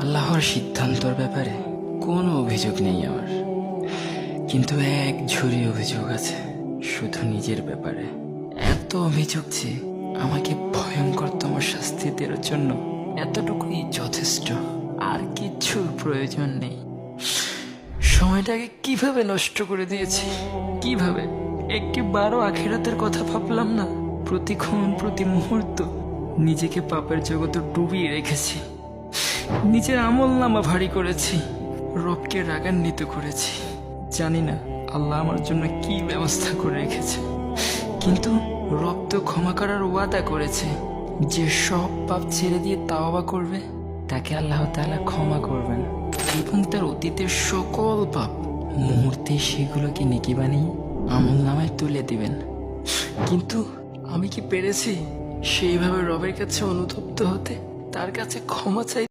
আল্লাহর সিদ্ধান্তর ব্যাপারে কোনো অভিযোগ নেই আমার, কিন্তু এক ঝুড়ি অভিযোগ আছে শুধু নিজের ব্যাপারে। এত অভিযোগ যে আমাকে ভয়ঙ্করতম শাস্তি দেওয়ার জন্য এতটুকুই যথেষ্ট, আর কিচ্ছুর প্রয়োজন নেই। সময়টাকে কিভাবে নষ্ট করে দিয়েছি, কিভাবে একটিবারও আখিরাতের কথা ভাবলাম না। প্রতিক্ষণ প্রতি মুহূর্ত নিজেকে পাপের জগতে ডুবিয়ে রেখেছি, নিজের আমল নামা ভারী করেছি, রবকে রাগান্বিত করেছি। জানি না আল্লাহ আমার জন্য কি ব্যবস্থা করে রেখেছে, কিন্তু রব তো ক্ষমা করার ওয়াদা করেছে। যে সব পাপ ছেড়ে দিয়ে তাওবা করবে তাকে আল্লাহ তাআলা ক্ষমা করবেন এবং তার অতীতের সকল পাপ মুহূর্তে সেগুলোকে নেকি বানিয়ে আমল নামায় তুলে দিবেন। কিন্তু আমি কি পেরেছি সেইভাবে রবের কাছে অনুতপ্ত হতে, তার কাছে ক্ষমা চাই?